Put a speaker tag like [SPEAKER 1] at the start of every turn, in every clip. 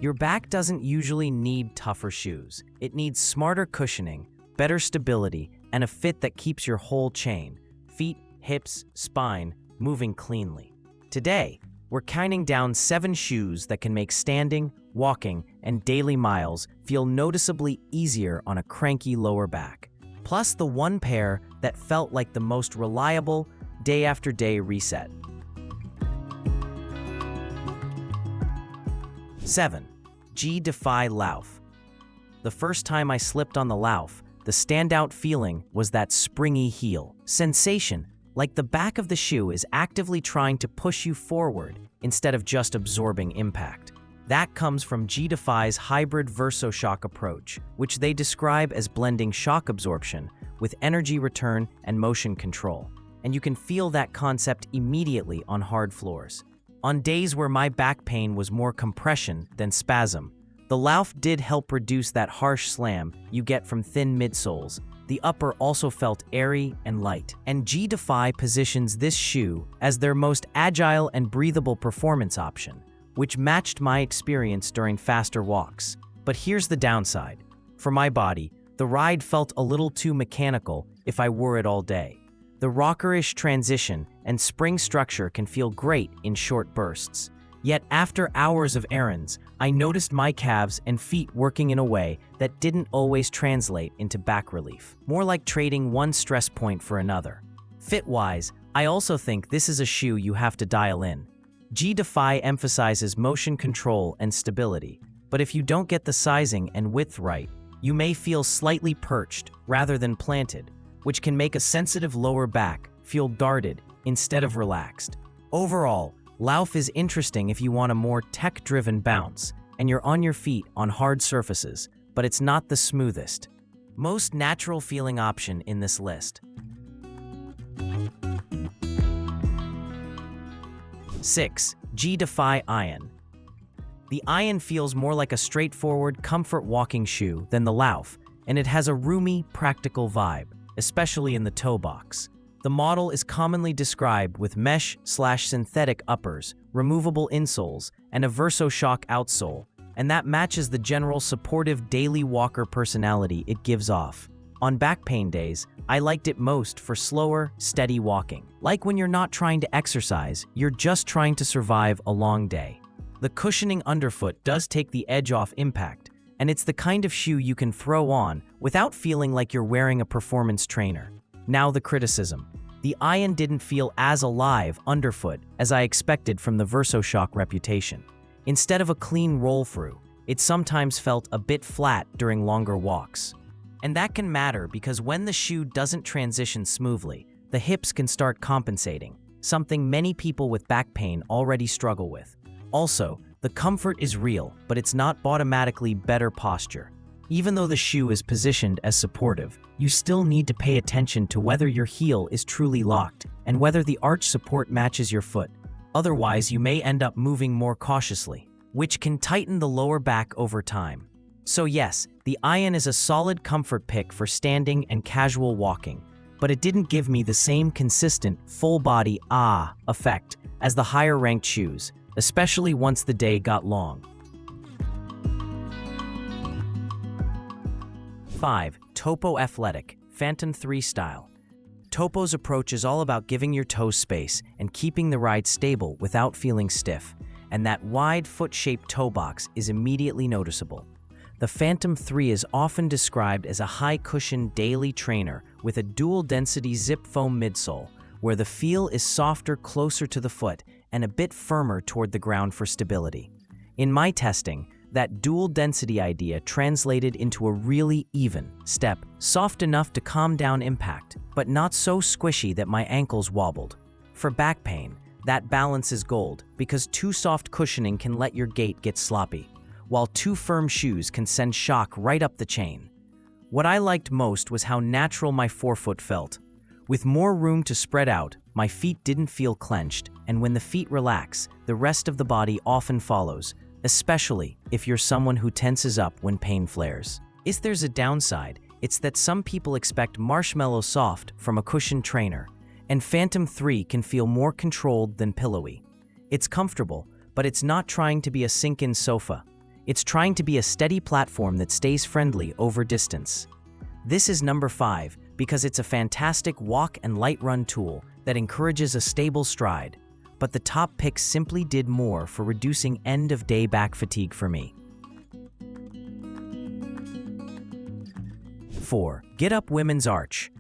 [SPEAKER 1] Your back doesn't usually need tougher shoes. It needs smarter cushioning, better stability, and a fit that keeps your whole chain, feet, hips, spine, moving cleanly. Today, we're counting down 7 shoes that can make standing, walking, and daily miles feel noticeably easier on a cranky lower back. Plus the one pair that felt like the most reliable day after day reset. 7. G-DEFY Lauff. The first time I slipped on the Lauff, the standout feeling was that springy heel sensation, like the back of the shoe is actively trying to push you forward instead of just absorbing impact. That comes from G-DEFY's hybrid VersoShock approach, which they describe as blending shock absorption with energy return and motion control. And you can feel that concept immediately on hard floors. On days where my back pain was more compression than spasm, the Lauff did help reduce that harsh slam you get from thin midsoles. The upper also felt airy and light, and G-DEFY positions this shoe as their most agile and breathable performance option, which matched my experience during faster walks. But here's the downside. For my body, the ride felt a little too mechanical if I wore it all day. The rockerish transition and spring structure can feel great in short bursts. Yet after hours of errands, I noticed my calves and feet working in a way that didn't always translate into back relief, more like trading one stress point for another. Fit-wise, I also think this is a shoe you have to dial in. G-DEFY emphasizes motion control and stability, but if you don't get the sizing and width right, you may feel slightly perched rather than planted, which can make a sensitive lower back feel darted instead of relaxed. Overall, Lauff is interesting if you want a more tech-driven bounce, and you're on your feet on hard surfaces, but it's not the smoothest, most natural-feeling option in this list. 6. G-DEFY Iron. The Iron feels more like a straightforward, comfort walking shoe than the Lauff, and it has a roomy, practical vibe, especially in the toe box. The model is commonly described with mesh/synthetic uppers, removable insoles, and a VersoShock outsole, and that matches the general supportive daily walker personality it gives off. On back pain days, I liked it most for slower, steady walking. Like when you're not trying to exercise, you're just trying to survive a long day. The cushioning underfoot does take the edge off impact, and it's the kind of shoe you can throw on without feeling like you're wearing a performance trainer. Now the criticism. The Iron didn't feel as alive underfoot as I expected from the VersoShock reputation. Instead of a clean roll-through, it sometimes felt a bit flat during longer walks. And that can matter because when the shoe doesn't transition smoothly, the hips can start compensating, something many people with back pain already struggle with. Also, the comfort is real, but it's not automatically better posture. Even though the shoe is positioned as supportive, you still need to pay attention to whether your heel is truly locked and whether the arch support matches your foot. Otherwise, you may end up moving more cautiously, which can tighten the lower back over time. So yes, the Iron is a solid comfort pick for standing and casual walking, but it didn't give me the same consistent, full-body effect as the higher-ranked shoes, especially once the day got long. 5. Topo Athletic, Phantom 3 style. Topo's approach is all about giving your toes space and keeping the ride stable without feeling stiff, and that wide foot-shaped toe box is immediately noticeable. The Phantom 3 is often described as a high-cushion daily trainer with a dual-density zip foam midsole, where the feel is softer closer to the foot and a bit firmer toward the ground for stability. In my testing, that dual-density idea translated into a really even step, soft enough to calm down impact, but not so squishy that my ankles wobbled. For back pain, that balance is gold because too soft cushioning can let your gait get sloppy, while too firm shoes can send shock right up the chain. What I liked most was how natural my forefoot felt. With more room to spread out, my feet didn't feel clenched, and when the feet relax, the rest of the body often follows, especially if you're someone who tenses up when pain flares. If there's a downside, it's that some people expect marshmallow soft from a cushioned trainer, and Phantom 3 can feel more controlled than pillowy. It's comfortable, but it's not trying to be a sink-in sofa. It's trying to be a steady platform that stays friendly over distance. This is number 5 because it's a fantastic walk and light run tool that encourages a stable stride. But the top pick simply did more for reducing end-of-day back fatigue for me. 4. Git-up Women's Arch.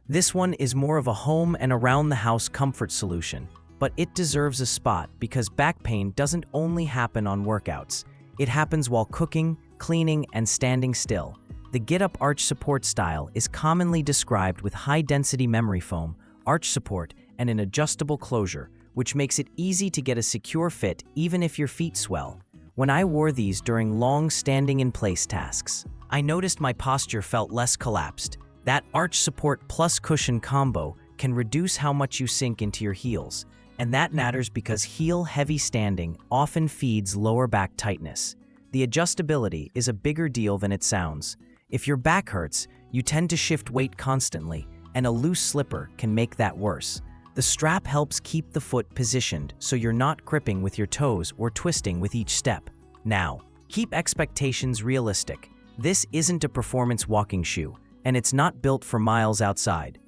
[SPEAKER 1] This one is more of a home and around-the-house comfort solution, but it deserves a spot because back pain doesn't only happen on workouts. It happens while cooking, cleaning, and standing still. The Git-up arch support style is commonly described with high-density memory foam, arch support, and an adjustable closure, which makes it easy to get a secure fit even if your feet swell. When I wore these during long standing-in-place tasks, I noticed my posture felt less collapsed. That arch support plus cushion combo can reduce how much you sink into your heels, and that matters because heel-heavy standing often feeds lower back tightness. The adjustability is a bigger deal than it sounds. If your back hurts, you tend to shift weight constantly, and a loose slipper can make that worse. The strap helps keep the foot positioned so you're not gripping with your toes or twisting with each step. Now, keep expectations realistic. This isn't a performance walking shoe, and it's not built for miles outside.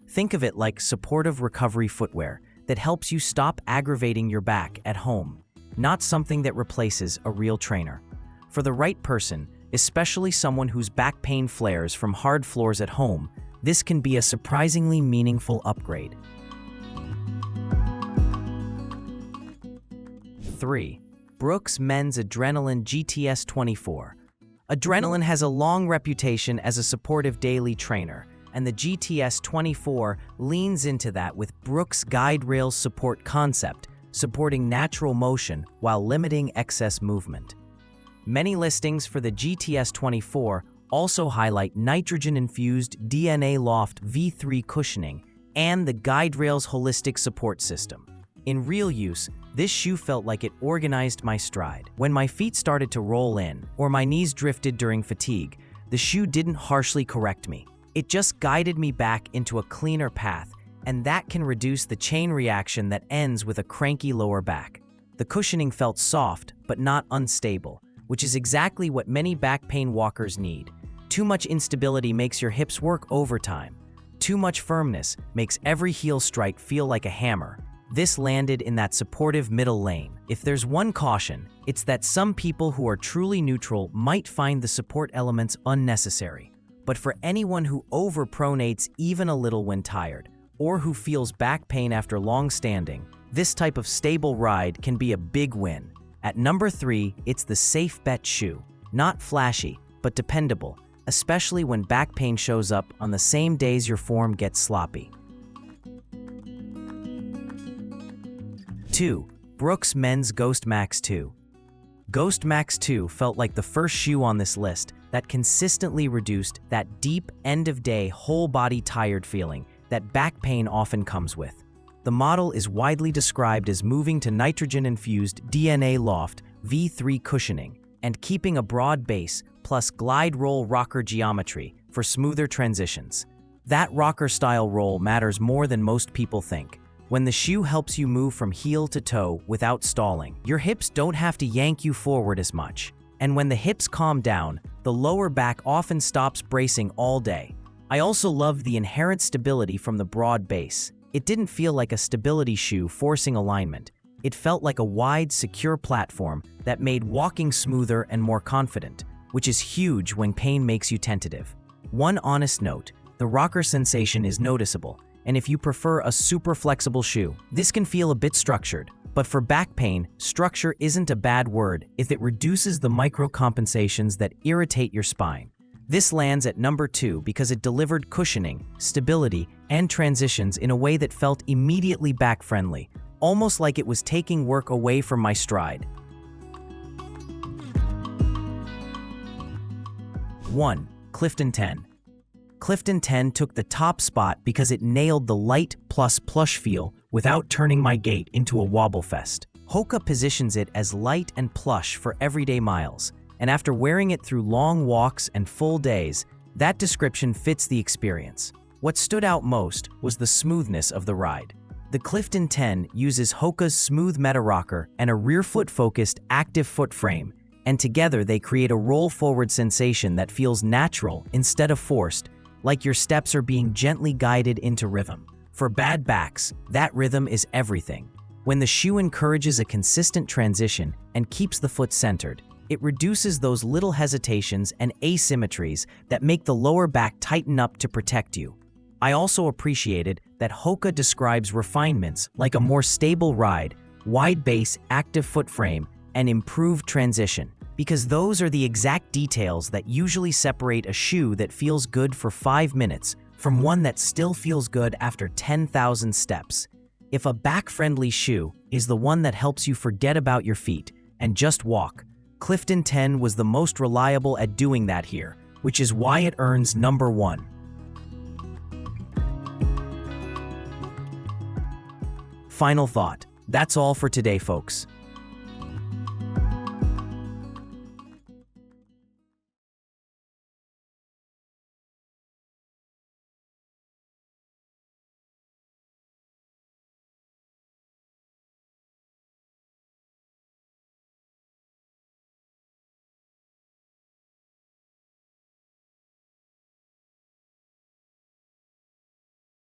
[SPEAKER 1] Think of it like supportive recovery footwear that helps you stop aggravating your back at home, not something that replaces a real trainer. For the right person, especially someone whose back pain flares from hard floors at home, this can be a surprisingly meaningful upgrade. 3. Brooks Men's Adrenaline GTS 24. Adrenaline has a long reputation as a supportive daily trainer, and the GTS 24 leans into that with Brooks' guide rails support concept, supporting natural motion while limiting excess movement. Many listings for the GTS 24 also highlight nitrogen-infused DNA Loft V3 cushioning and the guide rails holistic support system. In real use, this shoe felt like it organized my stride. When my feet started to roll in or my knees drifted during fatigue, the shoe didn't harshly correct me. It just guided me back into a cleaner path, and that can reduce the chain reaction that ends with a cranky lower back. The cushioning felt soft but not unstable, which is exactly what many back pain walkers need. Too much instability makes your hips work overtime. Too much firmness makes every heel strike feel like a hammer. This landed in that supportive middle lane. If there's one caution, it's that some people who are truly neutral might find the support elements unnecessary. But for anyone who overpronates even a little when tired, or who feels back pain after long standing, this type of stable ride can be a big win. At number 3, it's the safe bet shoe. Not flashy, but dependable, especially when back pain shows up on the same days your form gets sloppy. 2. Brooks Men's Ghost Max 2. Ghost Max 2 felt like the first shoe on this list that consistently reduced that deep, end-of-day, whole-body tired feeling that back pain often comes with. The model is widely described as moving to nitrogen-infused DNA Loft V3 cushioning and keeping a broad base plus glide roll rocker geometry for smoother transitions. That rocker-style roll matters more than most people think. When the shoe helps you move from heel to toe without stalling, your hips don't have to yank you forward as much. And when the hips calm down, the lower back often stops bracing all day. I also loved the inherent stability from the broad base. It didn't feel like a stability shoe forcing alignment. It felt like a wide, secure platform that made walking smoother and more confident, which is huge when pain makes you tentative. One honest note, the rocker sensation is noticeable, and if you prefer a super flexible shoe, this can feel a bit structured. But for back pain, structure isn't a bad word if it reduces the micro-compensations that irritate your spine. This lands at number 2 because it delivered cushioning, stability, and transitions in a way that felt immediately back-friendly, almost like it was taking work away from my stride. 1. Clifton 10. Clifton 10 took the top spot because it nailed the light plus plush feel without turning my gait into a wobble fest. Hoka positions it as light and plush for everyday miles, and after wearing it through long walks and full days, that description fits the experience. What stood out most was the smoothness of the ride. The Clifton 10 uses Hoka's smooth meta rocker and a rear foot-focused active foot frame, and together they create a roll-forward sensation that feels natural instead of forced, like your steps are being gently guided into rhythm. For bad backs, that rhythm is everything. When the shoe encourages a consistent transition and keeps the foot centered, it reduces those little hesitations and asymmetries that make the lower back tighten up to protect you. I also appreciated that Hoka describes refinements like a more stable ride, wide base, active foot frame, and improved transition, because those are the exact details that usually separate a shoe that feels good for 5 minutes from one that still feels good after 10,000 steps. If a back-friendly shoe is the one that helps you forget about your feet and just walk, Clifton 10 was the most reliable at doing that here, which is why it earns number 1. Final thought. That's all for today, folks.